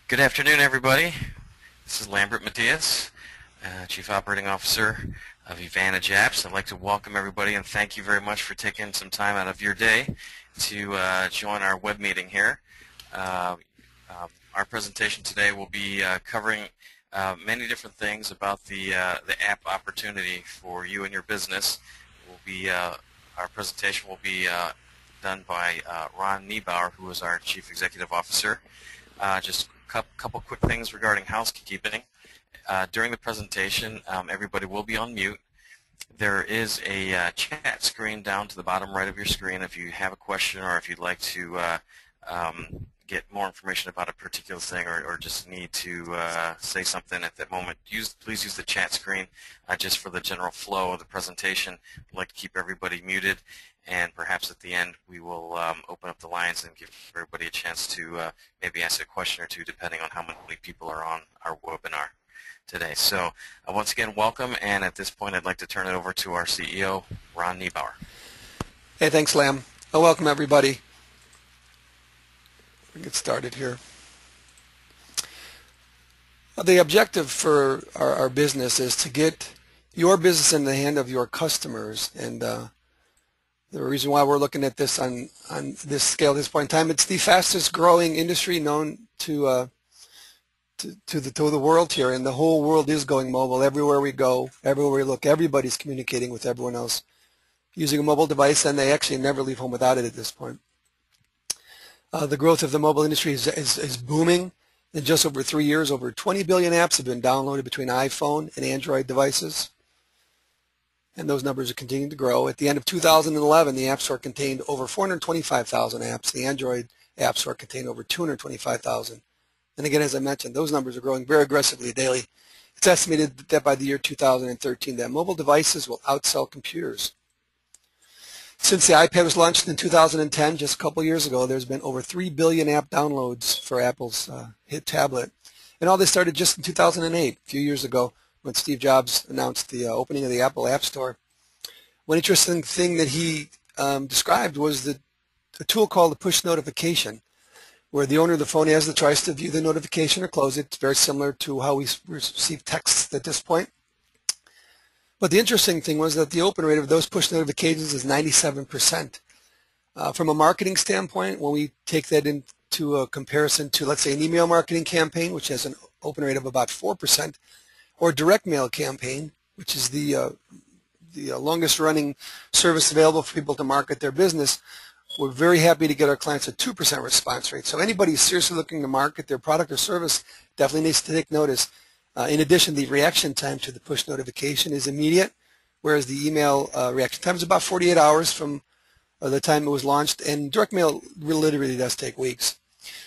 Good afternoon, everybody. This is Lambert Matias, Chief Operating Officer of Evantage Apps. I'd like to welcome everybody and thank you very much for taking some time out of your day to join our web meeting here. Our presentation today will be covering many different things about the app opportunity for you and your business. Our presentation will be done by Ron Niebauer, who is our Chief Executive Officer. Just a couple quick things regarding housekeeping. During the presentation, everybody will be on mute. There is a chat screen down to the bottom right of your screen. If you have a question or if you'd like to get more information about a particular thing or just need to say something at that moment, please use the chat screen just for the general flow of the presentation. I'd like to keep everybody muted, and perhaps at the end we will open up the lines and give everybody a chance to maybe ask a question or two depending on how many people are on our webinar today. So once again, welcome, and at this point I'd like to turn it over to our CEO, Ron Niebauer. Hey, thanks, Lam. Welcome, everybody. We'll get started here. The objective for our business is to get your business in the hand of your customers, and the reason why we're looking at this on this scale at this point in time, it's the fastest growing industry known to the world here, and the whole world is going mobile. Everywhere we go, everywhere we look, everybody's communicating with everyone else using a mobile device, and they actually never leave home without it at this point. The growth of the mobile industry is booming. In just over 3 years, over 20 billion apps have been downloaded between iPhone and Android devices, and those numbers are continuing to grow. At the end of 2011, the App Store contained over 425,000 apps. The Android App Store contained over 225,000. And again, as I mentioned, those numbers are growing very aggressively daily. It's estimated that by the year 2013, that mobile devices will outsell computers. Since the iPad was launched in 2010, just a couple years ago, there's been over 3 billion app downloads for Apple's hit tablet. And all this started just in 2008, a few years ago, when Steve Jobs announced the opening of the Apple App Store. One interesting thing that he described was a tool called the push notification, where the owner of the phone has the choice to view the notification or close it. It's very similar to how we receive texts at this point. But the interesting thing was that the open rate of those push notifications is 97%. From a marketing standpoint, when we take that into a comparison to, let's say, an email marketing campaign, which has an open rate of about 4%, or a direct mail campaign, which is the longest running service available for people to market their business, we're very happy to get our clients a 2% response rate. So anybody who's seriously looking to market their product or service definitely needs to take notice. In addition, the reaction time to the push notification is immediate, whereas the email reaction time is about 48 hours from the time it was launched, and direct mail literally does take weeks.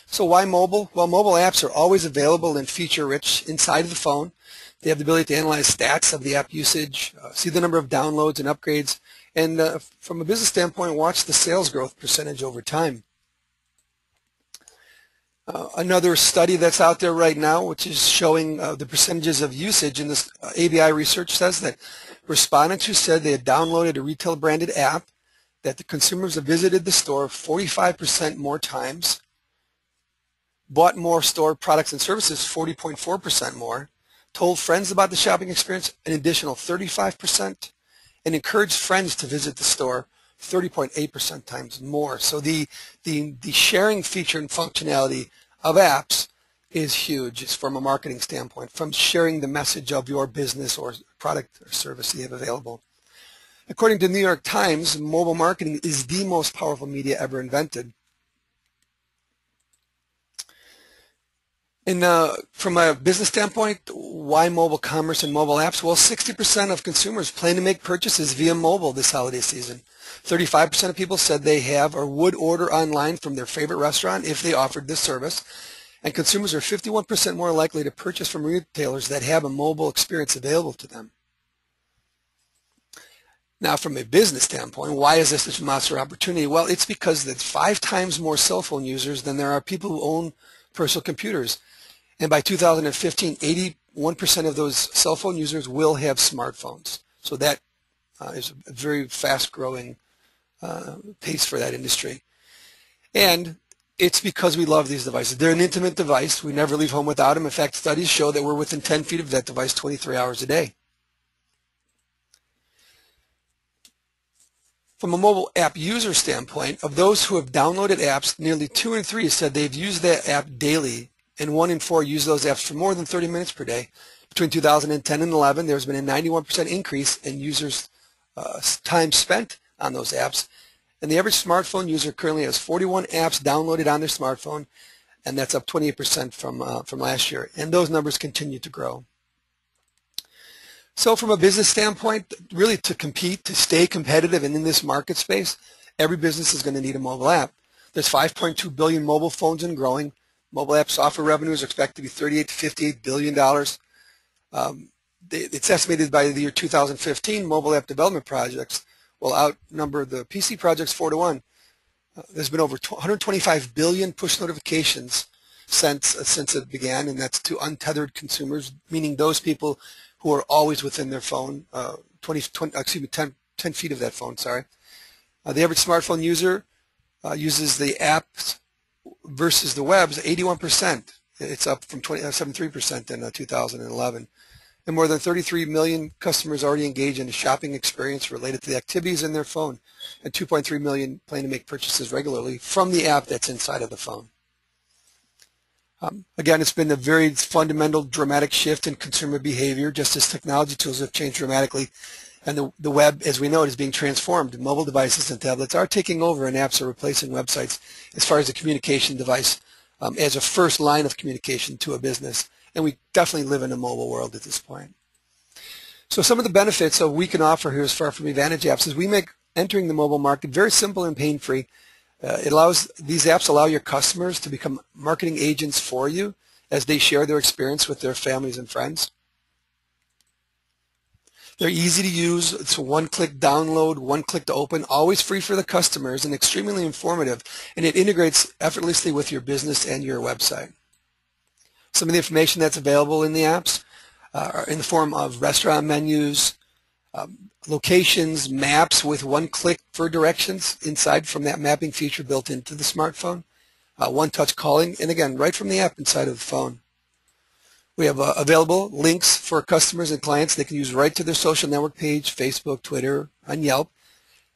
So why mobile? Well, mobile apps are always available and feature-rich inside of the phone. They have the ability to analyze stats of the app usage, see the number of downloads and upgrades, and from a business standpoint, watch the sales growth percentage over time. Another study that's out there right now, which is showing the percentages of usage in this ABI research, says that respondents who said they had downloaded a retail branded app, that the consumers have visited the store 45% more times, bought more store products and services 40.4% more, told friends about the shopping experience an additional 35%, and encouraged friends to visit the store 30.8% times more. So the sharing feature and functionality of apps is huge. It's from a marketing standpoint, from sharing the message of your business or product or service that you have available. According to the New York Times, mobile marketing is the most powerful media ever invented. And from a business standpoint, why mobile commerce and mobile apps? Well, 60% of consumers plan to make purchases via mobile this holiday season. 35% of people said they have or would order online from their favorite restaurant if they offered this service. And consumers are 51% more likely to purchase from retailers that have a mobile experience available to them. Now, from a business standpoint, why is this such a monster opportunity? Well, it's because there's 5 times more cell phone users than there are people who own personal computers. And by 2015, 81% of those cell phone users will have smartphones. So that is a very fast-growing pace for that industry. And It's because we love these devices. They're an intimate device. We never leave home without them. In fact, studies show that we're within 10 feet of that device 23 hours a day. From a mobile app user standpoint, of those who have downloaded apps, nearly 2 in 3 said they've used that app daily, and 1 in 4 use those apps for more than 30 minutes per day. Between 2010 and 11, there's been a 91% increase in users' time spent on those apps. And the average smartphone user currently has 41 apps downloaded on their smartphone, and that's up 28% from last year. And those numbers continue to grow. So from a business standpoint, really to compete, to stay competitive and in this market space, every business is going to need a mobile app. There's 5.2 billion mobile phones and growing. Mobile app software revenues are expected to be $38 to $58 billion. It's estimated by the year 2015, mobile app development projects will outnumber the PC projects 4 to 1. There's been over 125 billion push notifications since it began, and that's to untethered consumers, meaning those people who are always within their phone, 10 feet of that phone, sorry. The average smartphone user uses the apps versus the webs 81%. It's up from 73% in 2011. And more than 33 million customers already engage in a shopping experience related to the activities in their phone, and 2.3 million plan to make purchases regularly from the app that's inside of the phone. Again, it's been a very fundamental, dramatic shift in consumer behavior, just as technology tools have changed dramatically. And the web, as we know, is being transformed. Mobile devices and tablets are taking over, and apps are replacing websites as far as a communication device as a first line of communication to a business. And we definitely live in a mobile world at this point. So some of the benefits that we can offer here as far from Evantage Apps is we make entering the mobile market very simple and pain-free. These apps allow your customers to become marketing agents for you as they share their experience with their families and friends. They're easy to use. It's a one-click download, one-click to open, always free for the customers and extremely informative, and it integrates effortlessly with your business and your website. Some of the information that's available in the apps are in the form of restaurant menus, locations, maps with one click for directions inside from that mapping feature built into the smartphone, one-touch calling, and again, right from the app inside of the phone. We have available links for customers and clients they can use right to their social network page, Facebook, Twitter, and Yelp,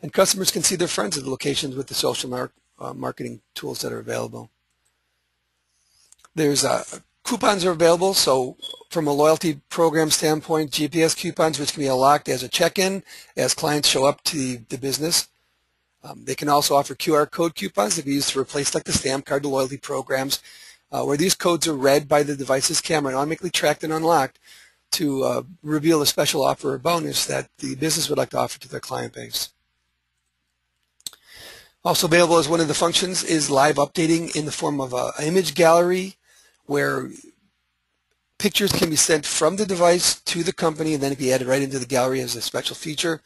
and customers can see their friends at the locations with the social marketing tools that are available. There's coupons are available, so from a loyalty program standpoint, GPS coupons, which can be unlocked as a check-in as clients show up to the business. They can also offer QR code coupons that can be used to replace like the stamp card, the loyalty programs, where these codes are read by the device's camera and automatically tracked and unlocked to reveal a special offer or bonus that the business would like to offer to their client base. Also available as one of the functions is live updating in the form of an image gallery, where pictures can be sent from the device to the company and then it can be added right into the gallery as a special feature.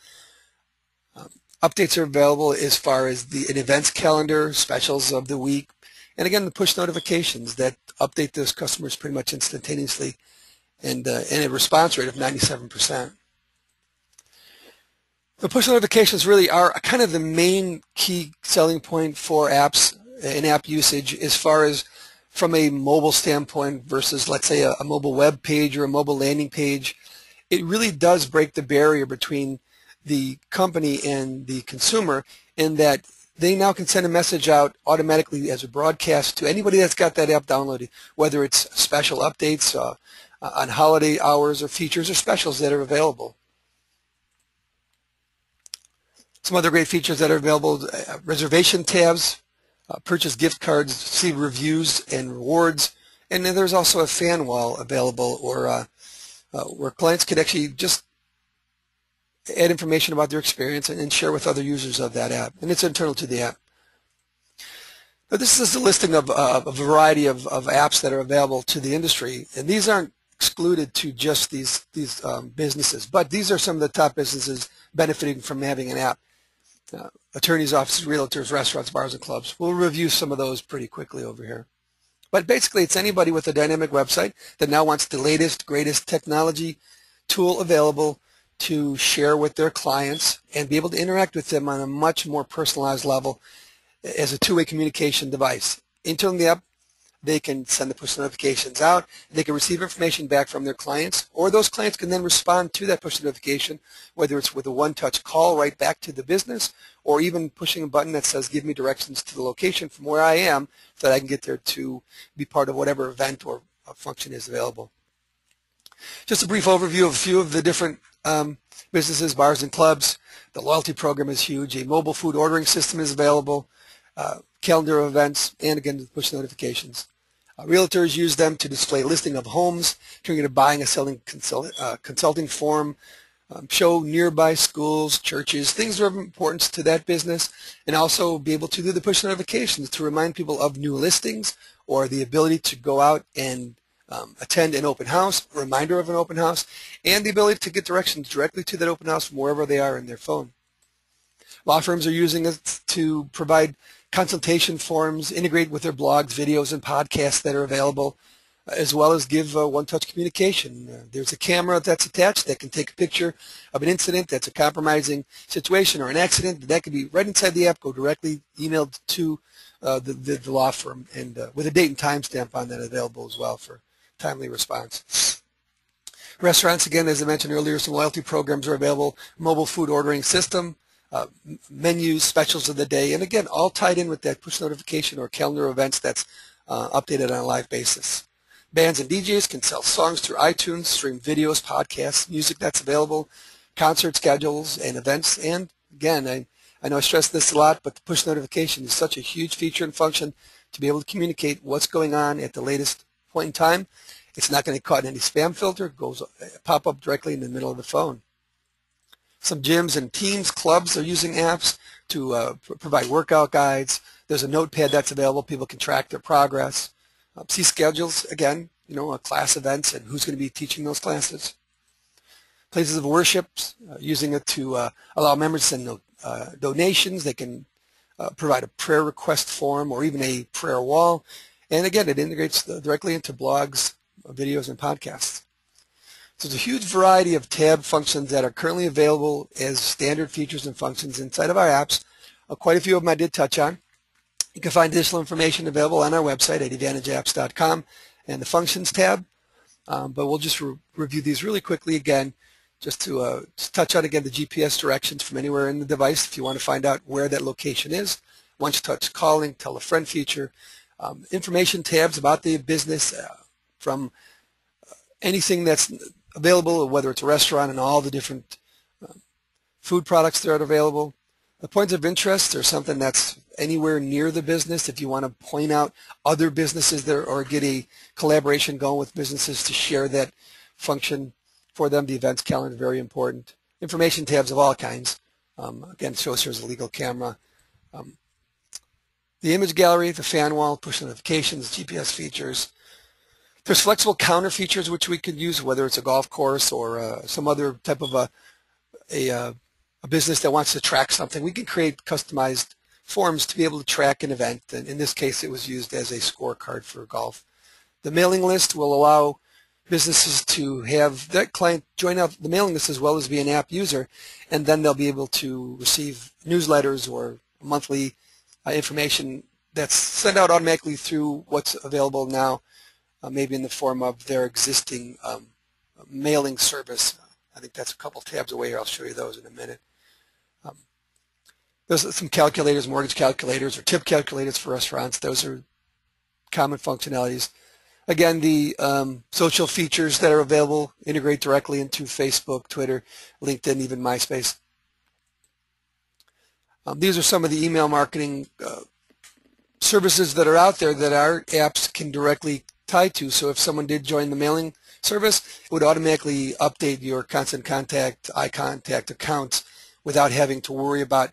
Updates are available as far as an events calendar, specials of the week, and again the push notifications that update those customers pretty much instantaneously, and a response rate of 97%. The push notifications really are kind of the main key selling point for apps and app usage as far as from a mobile standpoint versus, let's say, a mobile web page or a mobile landing page. It really does break the barrier between the company and the consumer in that they now can send a message out automatically as a broadcast to anybody that's got that app downloaded, whether it's special updates on holiday hours or features or specials that are available. Some other great features that are available, reservation tabs, purchase gift cards, see reviews and rewards, and then there's also a fan wall available where clients could actually just add information about their experience and share with other users of that app, and it's internal to the app. But this is a listing of a variety of apps that are available to the industry, and these aren't excluded to just these businesses, but these are some of the top businesses benefiting from having an app. Attorneys' offices, realtors, restaurants, bars, and clubs. We'll review some of those pretty quickly over here. But basically, it's anybody with a dynamic website that now wants the latest, greatest technology tool available to share with their clients and be able to interact with them on a much more personalized level as a two-way communication device. internally in the app, they can send the push notifications out. They can receive information back from their clients, or those clients can then respond to that push notification, whether it's with a one-touch call right back to the business, or even pushing a button that says, give me directions to the location from where I am so that I can get there to be part of whatever event or function is available. Just a brief overview of a few of the different businesses, bars and clubs. The loyalty program is huge. A mobile food ordering system is available, calendar of events, and again, push notifications. Realtors use them to display a listing of homes, turning into buying and selling consulting form, show nearby schools, churches, things of importance to that business, and also be able to do the push notifications to remind people of new listings or the ability to go out and attend an open house, a reminder of an open house, and the ability to get directions directly to that open house from wherever they are in their phone. Law firms are using it to provide consultation forms, integrate with their blogs, videos, and podcasts that are available, as well as give one-touch communication. There's a camera that's attached that can take a picture of an incident that's a compromising situation or an accident. That could be right inside the app, go directly emailed to the law firm, and with a date and time stamp on that available as well for timely response. Restaurants, again, as I mentioned earlier, some loyalty programs are available, mobile food ordering system, menus, specials of the day, and again, all tied in with that push notification or calendar events that's updated on a live basis. Bands and DJs can sell songs through iTunes, stream videos, podcasts, music that's available, concert schedules, and events. And again, I know I stress this a lot, but the push notification is such a huge feature and function to be able to communicate what's going on at the latest point in time. It's not going to get caught in any spam filter. It goes pop up directly in the middle of the phone. Some gyms and teams, clubs are using apps to provide workout guides. There's a notepad that's available. People can track their progress. See schedules, again, class events and who's going to be teaching those classes. Places of worship, using it to allow members to send donations. They can provide a prayer request form or even a prayer wall. And again, it integrates directly into blogs, videos, and podcasts. So there's a huge variety of tab functions that are currently available as standard features and functions inside of our apps. Quite a few of them I did touch on. You can find additional information available on our website at evantageapps.com and the Functions tab. But we'll just review these really quickly again, just to touch on again the GPS directions from anywhere in the device if you want to find out where that location is. One-touch calling, tell a friend feature, information tabs about the business from anything that's available, whether it's a restaurant and all the different food products that are available. The points of interest are something that's anywhere near the business. If you want to point out other businesses there or get a collaboration going with businesses to share that function for them, the events calendar is very important. Information tabs of all kinds. Again, it shows here's a legal camera. The image gallery, the fan wall, push notifications, GPS features. There's flexible counter features which we could use, whether it's a golf course or some other type of a business that wants to track something. We can create customized forms to be able to track an event, and in this case it was used as a scorecard for golf. The mailing list will allow businesses to have that client join up the mailing list as well as be an app user, and then they'll be able to receive newsletters or monthly information that's sent out automatically through what's available now, maybe in the form of their existing mailing service. I think that's a couple tabs away here. I'll show you those in a minute. There's some calculators, mortgage calculators, or tip calculators for restaurants. Those are common functionalities. Again, the social features that are available integrate directly into Facebook, Twitter, LinkedIn, even MySpace. These are some of the email marketing services that are out there that our apps can directly tie to. So if someone did join the mailing service, it would automatically update your constant contact, iContact accounts without having to worry about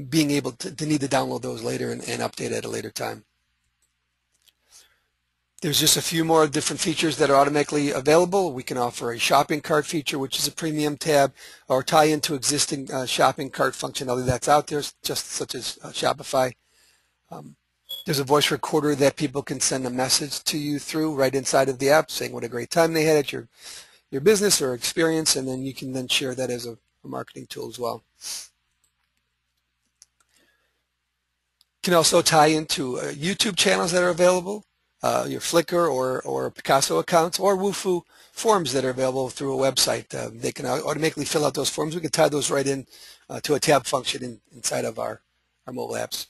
being able to need to download those later and update at a later time. There's just a few more different features that are automatically available. We can offer a shopping cart feature, which is a premium tab, or tie into existing shopping cart functionality that's out there, just such as Shopify. There's a voice recorder that people can send a message to you through right inside of the app saying what a great time they had at your business or experience, and then you can then share that as a marketing tool as well. Can also tie into YouTube channels that are available, your Flickr or Picasso accounts, or Wufoo forms that are available through a website. They can automatically fill out those forms. We can tie those right in to a tab function inside of our mobile apps.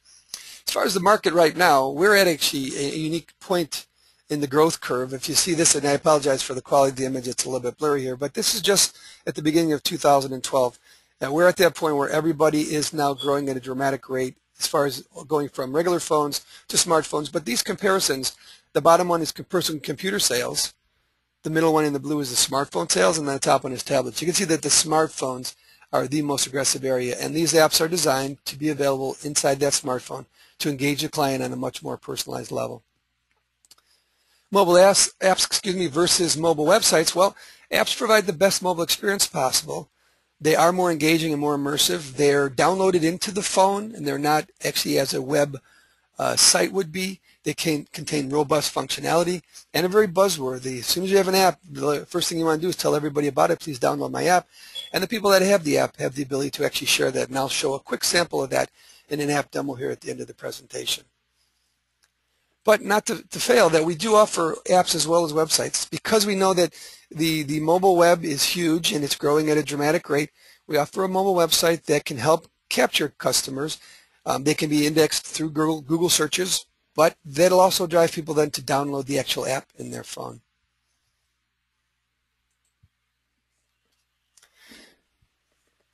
As far as the market right now, we're at actually a unique point in the growth curve. If you see this, and I apologize for the quality of the image, it's a little bit blurry here, but this is just at the beginning of 2012. And we're at that point where everybody is now growing at a dramatic rate as far as going from regular phones to smartphones. But these comparisons, the bottom one is personal computer sales, the middle one in the blue is the smartphone sales, and then the top one is tablets. You can see that the smartphones are the most aggressive area, and these apps are designed to be available inside that smartphone to engage the client on a much more personalized level. Mobile apps versus mobile websites. Well, apps provide the best mobile experience possible. They are more engaging and more immersive. They're downloaded into the phone, and they're not actually as a web site would be. They can contain robust functionality and are very buzzworthy. As soon as you have an app, the first thing you want to do is tell everybody about it. Please download my app. And the people that have the app have the ability to actually share that. And I'll show a quick sample of that in an app demo here at the end of the presentation. But not to fail that we do offer apps as well as websites. Because we know that the mobile web is huge and it's growing at a dramatic rate, we offer a mobile website that can help capture customers. They can be indexed through Google searches, but that'll also drive people then to download the actual app in their phone.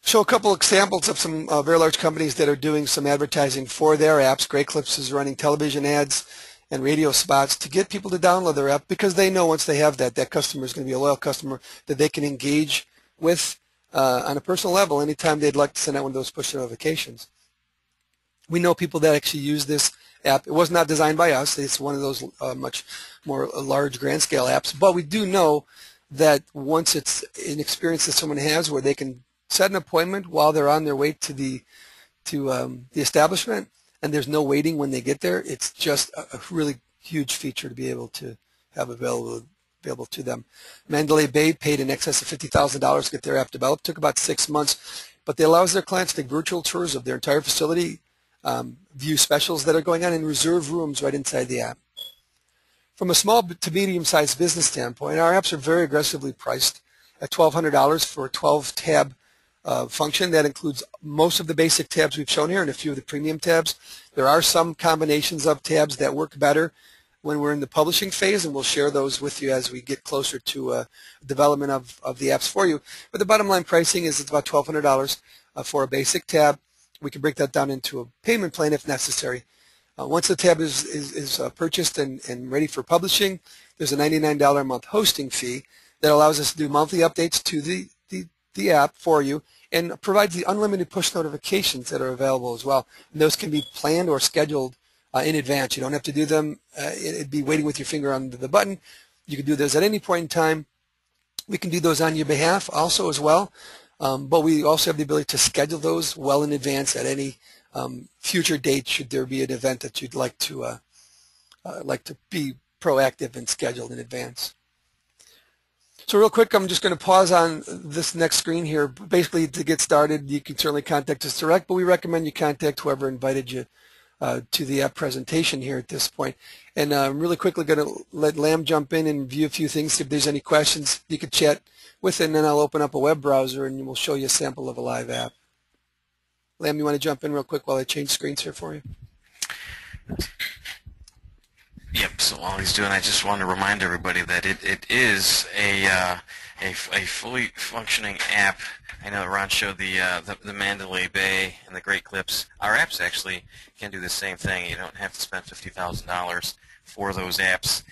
Show a couple examples of some very large companies that are doing some advertising for their apps. Great Clips is running television ads and radio spots to get people to download their app because they know once they have that customer is going to be a loyal customer that they can engage with on a personal level anytime they'd like to send out one of those push notifications. We know people that actually use this app. It was not designed by us. It's one of those much more large grand scale apps, but we do know that once it's an experience that someone has where they can set an appointment while they're on their way to the establishment, and there's no waiting when they get there. It's just a really huge feature to be able to have available to them. Mandalay Bay paid in excess of $50,000 to get their app developed. It took about 6 months, but they allows their clients to take virtual tours of their entire facility, view specials that are going on, and reserve rooms right inside the app. From a small to medium-sized business standpoint, our apps are very aggressively priced at $1,200 for a 12-tab function. That includes most of the basic tabs we've shown here and a few of the premium tabs. There are some combinations of tabs that work better when we're in the publishing phase, and we'll share those with you as we get closer to development of the apps for you. But the bottom line pricing is it's about $1,200 for a basic tab. We can break that down into a payment plan if necessary. Once the tab is purchased and ready for publishing, there's a $99 a month hosting fee that allows us to do monthly updates to the app for you and provides the unlimited push notifications that are available as well. And those can be planned or scheduled in advance. You don't have to do them. It'd be waiting with your finger on the button. You can do those at any point in time. We can do those on your behalf also as well. But we also have the ability to schedule those well in advance at any future date should there be an event that you'd like to be proactive and scheduled in advance. So real quick, I'm just going to pause on this next screen here. Basically, to get started, you can certainly contact us direct, but we recommend you contact whoever invited you to the app presentation here at this point. And I'm really quickly going to let Lam jump in and view a few things. If there's any questions, you could chat with it, and then I'll open up a web browser and we'll show you a sample of a live app. Lam, you want to jump in real quick while I change screens here for you? Yep, so while he's doing, I just want to remind everybody that it is a fully functioning app. I know Ron showed the Mandalay Bay and the Great Clips. Our apps actually can do the same thing. You don't have to spend $50,000 for those apps,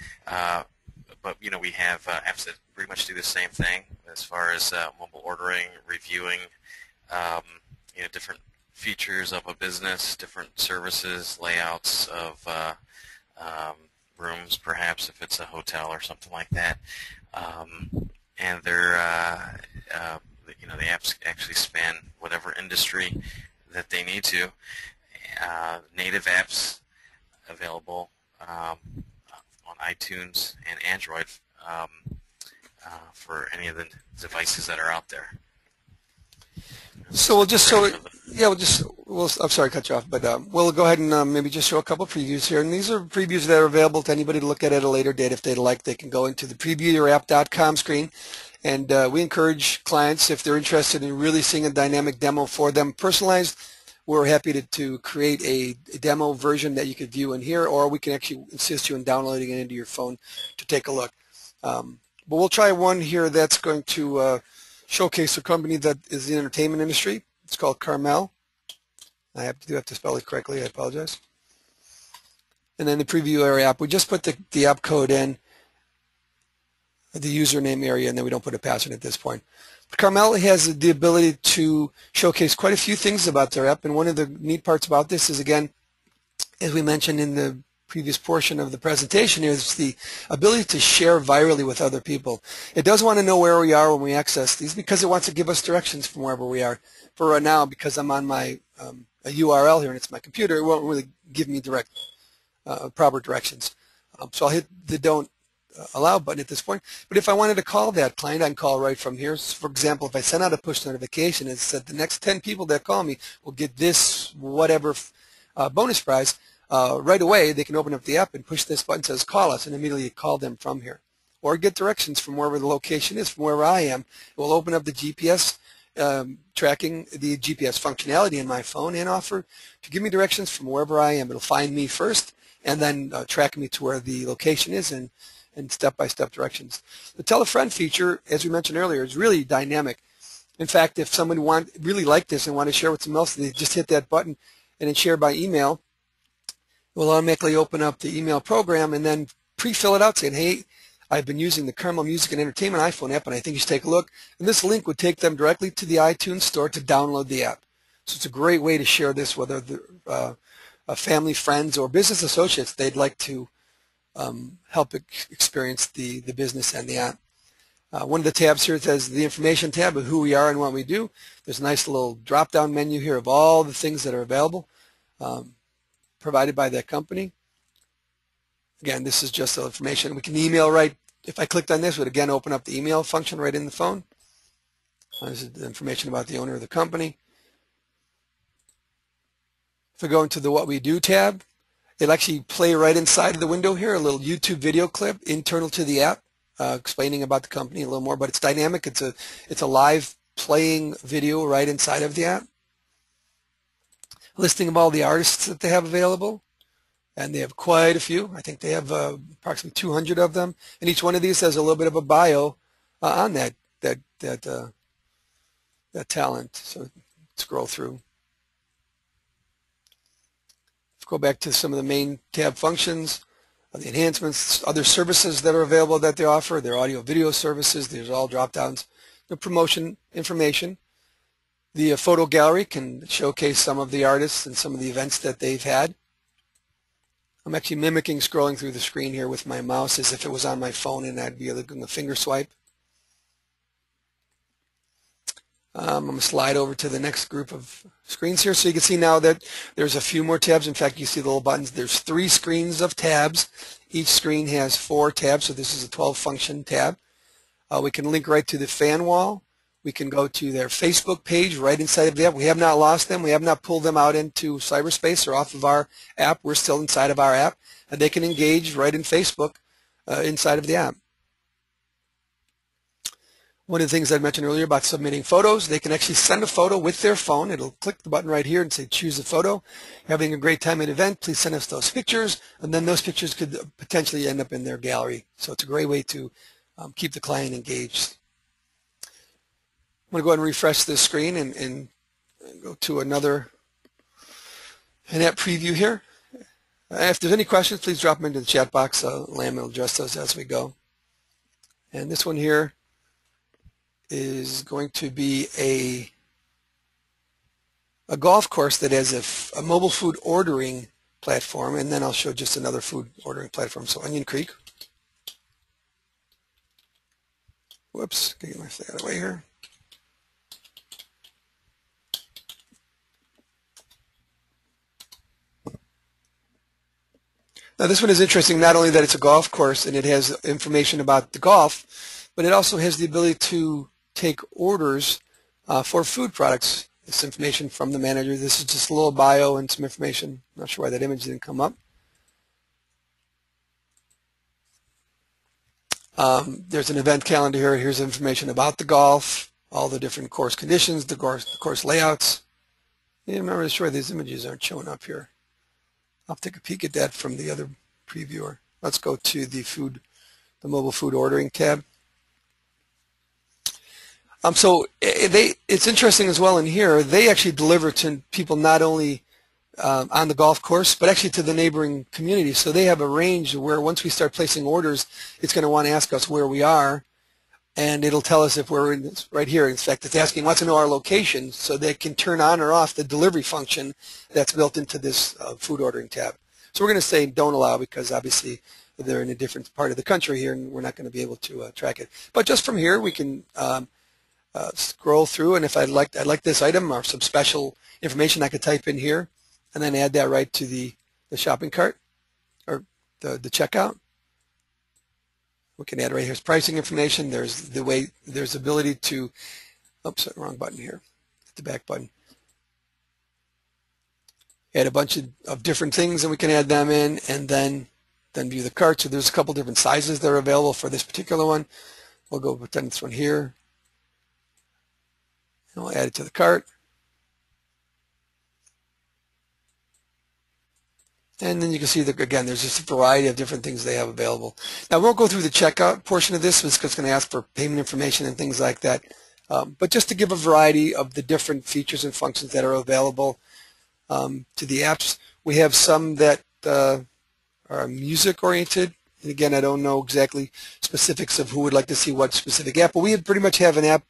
but you know we have apps that pretty much do the same thing as far as mobile ordering, reviewing, you know, different features of a business, different services, layouts of rooms, perhaps if it's a hotel or something like that, and they're you know, the apps actually span whatever industry that they need to. Native apps available on iTunes and Android for any of the devices that are out there. So we'll just show Yeah, I'm sorry to cut you off, but we'll go ahead and maybe just show a couple previews here. And these are previews that are available to anybody to look at a later date if they'd like. They can go into the previewyourapp.com screen. And we encourage clients, if they're interested in really seeing a dynamic demo for them personalized, we're happy to create a demo version that you could view in here, or we can actually assist you in downloading it into your phone to take a look. But we'll try one here that's going to showcase a company that is in the entertainment industry. It's called Carmel. I do have to spell it correctly. I apologize. And then the preview area app. We just put the app code in, the username area, and then we don't put a password at this point. But Carmel has the ability to showcase quite a few things about their app. And one of the neat parts about this is, again, as we mentioned in the previous portion of the presentation, is the ability to share virally with other people. It does want to know where we are when we access these because it wants to give us directions from wherever we are. For right now, because I'm on my a URL here and it's my computer, it won't really give me proper directions. So I'll hit the don't allow button at this point. But if I wanted to call that client, I can call right from here. So for example, if I send out a push notification and said the next 10 people that call me will get this whatever bonus prize, right away they can open up the app and push this button that says call us and immediately call them from here. Or get directions from wherever the location is, from wherever I am. It will open up the GPS tracking, the GPS functionality in my phone and offer to give me directions from wherever I am. It'll find me first and then track me to where the location is and step-by-step directions. The Tell a Friend feature, as we mentioned earlier, is really dynamic. In fact, if someone really like this and want to share with someone else, they just hit that button and then share by email. It will automatically open up the email program and then pre-fill it out saying, hey, I've been using the Carmel Music and Entertainment iPhone app and I think you should take a look. And this link would take them directly to the iTunes store to download the app. So it's a great way to share this with other family, friends, or business associates they'd like to help experience the business and the app. One of the tabs here says the information tab of who we are and what we do. There's a nice little drop-down menu here of all the things that are available provided by that company. Again, this is just the information. We can email right. If I clicked on this, it would again open up the email function right in the phone. This is the information about the owner of the company. If I go into the What We Do tab, it'll actually play right inside of the window here, a little YouTube video clip internal to the app explaining about the company a little more, but it's dynamic. It's a live playing video right inside of the app. Listing of all the artists that they have available, and they have quite a few. I think they have approximately 200 of them, and each one of these has a little bit of a bio on that talent. So scroll through. Go back to some of the main tab functions, the enhancements, other services that are available that they offer, their audio video services. There's all drop downs. The promotion information. The photo gallery can showcase some of the artists and some of the events that they've had. I'm actually mimicking scrolling through the screen here with my mouse as if it was on my phone and I'd be able to finger swipe. I'm going to slide over to the next group of screens here so you can see now that there's a few more tabs. In fact, you see the little buttons. There's 3 screens of tabs. Each screen has 4 tabs, so this is a 12-function tab. We can link right to the fan wall. We can go to their Facebook page right inside of the app. We have not lost them. We have not pulled them out into cyberspace or off of our app. We're still inside of our app, and they can engage right in Facebook inside of the app. One of the things I mentioned earlier about submitting photos, they can actually send a photo with their phone. It'll click the button right here and say choose a photo. Having a great time at an event, please send us those pictures, and then those pictures could potentially end up in their gallery. So it's a great way to keep the client engaged. I'm going to go ahead and refresh this screen and go to an app preview here. If there's any questions, please drop them into the chat box. Lam will address those as we go. And this one here is going to be a golf course that has a mobile food ordering platform, and then I'll show just another food ordering platform. So Onion Creek. Whoops, get my thing out of the way here. Now this one is interesting, not only that it's a golf course and it has information about the golf, but it also has the ability to take orders for food products this information from the manager. This is just a little bio and some information. Not sure why that image didn't come up. There's an event calendar here. Here's information about the golf, all the different course conditions, the course layouts. Yeah, I'm not really sure these images aren't showing up here. I'll take a peek at that from the other previewer. Let's go to the mobile food ordering tab. It's interesting as well in here, they actually deliver to people not only on the golf course, but actually to the neighboring community. So they have a range where once we start placing orders, it's going to want to ask us where we are, and it'll tell us if we're right here. In fact, it's asking, wants to know our location, so they can turn on or off the delivery function that's built into this food ordering tab. So we're going to say don't allow, because obviously they're in a different part of the country here, and we're not going to be able to track it. But just from here, we can scroll through, and if I'd like this item or some special information, I could type in here and then add that right to the shopping cart or the checkout. We can add right here's pricing information. There's ability to, oops, wrong button here, hit the back button. Add a bunch of different things, and we can add them in, and then view the cart. So there's a couple different sizes that are available for this particular one. We'll go pretend this one here, and we'll add it to the cart. And then you can see that, again, there's just a variety of different things they have available. Now, we won't go through the checkout portion of this, because it's going to ask for payment information and things like that. But just to give a variety of the different features and functions that are available to the apps. We have some that are music-oriented. And again, I don't know exactly specifics of who would like to see what specific app, but we pretty much have an app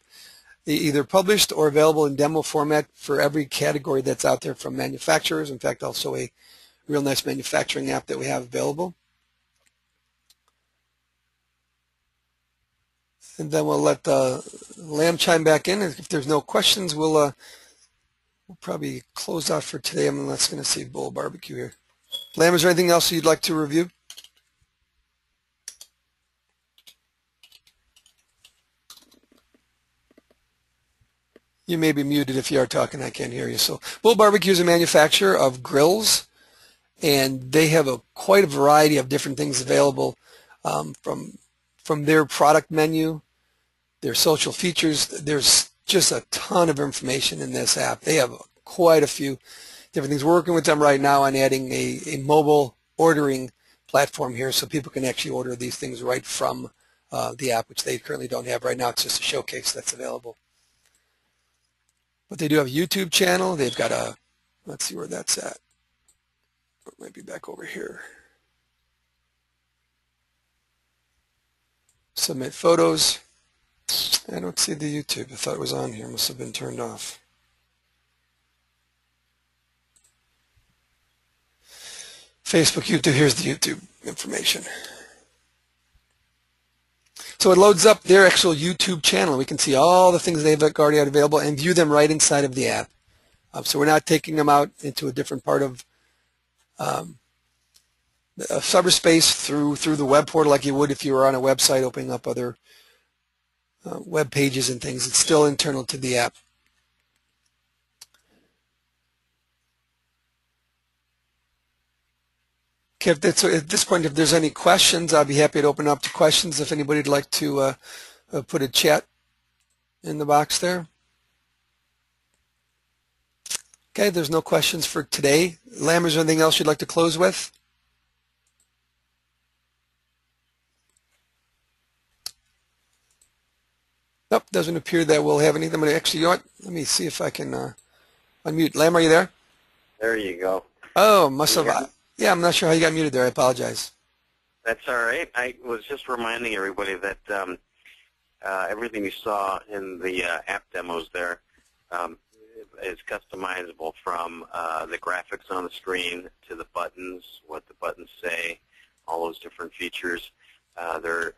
either published or available in demo format for every category that's out there from manufacturers. In fact, also a real nice manufacturing app that we have available. And then we'll let Lamb chime back in. If there's no questions, we'll probably close out for today. I'm going to see Bull Barbecue here. Lamb, is there anything else you'd like to review? You may be muted if you are talking. I can't hear you. So Bull Barbecue is a manufacturer of grills, and they have quite a variety of different things available from their product menu, their social features. There's just a ton of information in this app. They have quite a few different things. We're working with them right now on adding a mobile ordering platform here, so people can actually order these things right from the app, which they currently don't have right now. It's just a showcase that's available. But they do have a YouTube channel. They've got let's see where that's at. It might be back over here. Submit photos. I don't see the YouTube. I thought it was on here. It must have been turned off. Facebook, YouTube. Here's the YouTube information. So it loads up their actual YouTube channel. We can see all the things they've already had available and view them right inside of the app. So we're not taking them out into a different part of cyberspace through the web portal like you would if you were on a website opening up other web pages and things. It's still internal to the app. Okay, at this point, if there's any questions, I'll be happy to open up to questions if anybody would like to put a chat in the box there. Okay, there's no questions for today. Lamb, is there anything else you'd like to close with? Nope, doesn't appear that we'll have anything. I'm going to actually, you know what? Let me see if I can unmute. Lamb, are you there? There you go. Oh, must have. Yeah, I'm not sure how you got muted there. I apologize. That's all right. I was just reminding everybody that everything you saw in the app demos there is customizable, from the graphics on the screen to the buttons, what the buttons say, all those different features. They're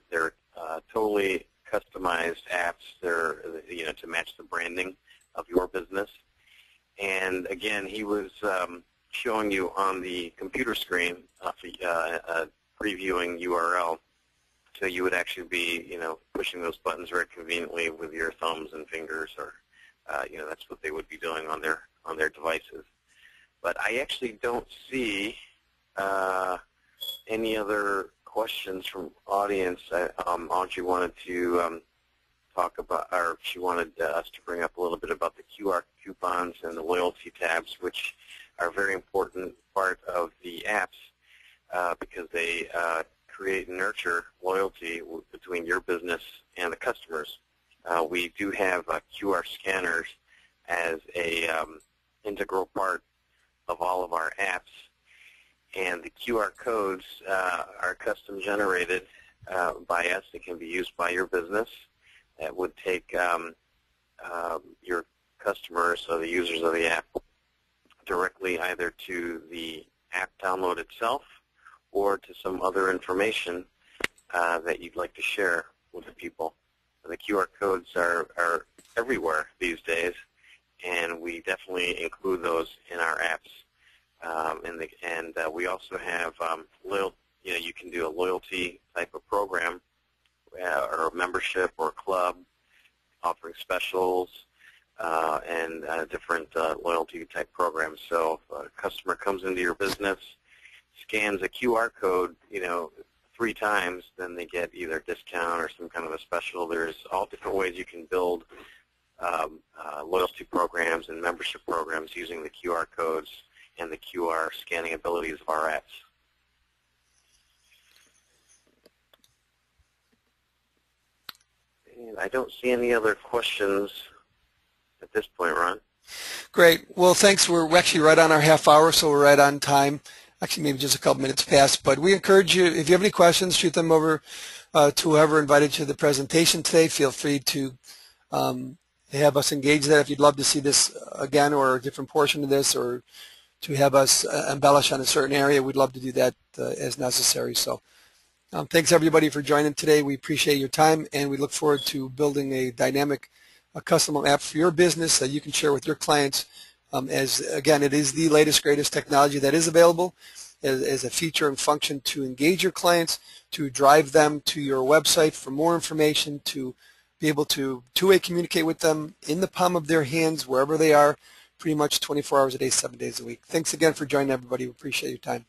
totally customized apps. They're to match the branding of your business. And again, he was showing you on the computer screen a previewing URL, so you would actually be pushing those buttons very conveniently with your thumbs and fingers or that's what they would be doing on their devices. But I actually don't see any other questions from audience. Audrey wanted to talk about, or she wanted us to bring up a little bit about the QR coupons and the loyalty tabs, which are a very important part of the apps because they create and nurture loyalty between your business and the customers. We do have QR scanners as a integral part of all of our apps, and the QR codes are custom generated by us. They can be used by your business. That would take your customers, so the users of the app, directly either to the app download itself or to some other information that you'd like to share with the people. The QR codes are everywhere these days, and we definitely include those in our apps. And we also have you can do a loyalty type of program or a membership or club offering specials and different loyalty type programs. So if a customer comes into your business, scans a QR code, 3 times, then they get either a discount or some kind of a special. There's all different ways you can build loyalty programs and membership programs using the QR codes and the QR scanning abilities of our apps. And I don't see any other questions at this point, Ron. Great. Well, thanks. We're actually right on our half hour, so we're right on time. Actually, maybe just a couple minutes past. But we encourage you, if you have any questions, shoot them over to whoever invited you to the presentation today. Feel free to have us engage that if you'd love to see this again or a different portion of this, or to have us embellish on a certain area. We'd love to do that as necessary. So thanks, everybody, for joining today. We appreciate your time, and we look forward to building a dynamic custom app for your business that you can share with your clients. As again, it is the latest, greatest technology that is available as a feature and function to engage your clients, to drive them to your website for more information, to be able to two-way communicate with them in the palm of their hands, wherever they are, pretty much 24 hours a day, 7 days a week. Thanks again for joining, everybody. We appreciate your time.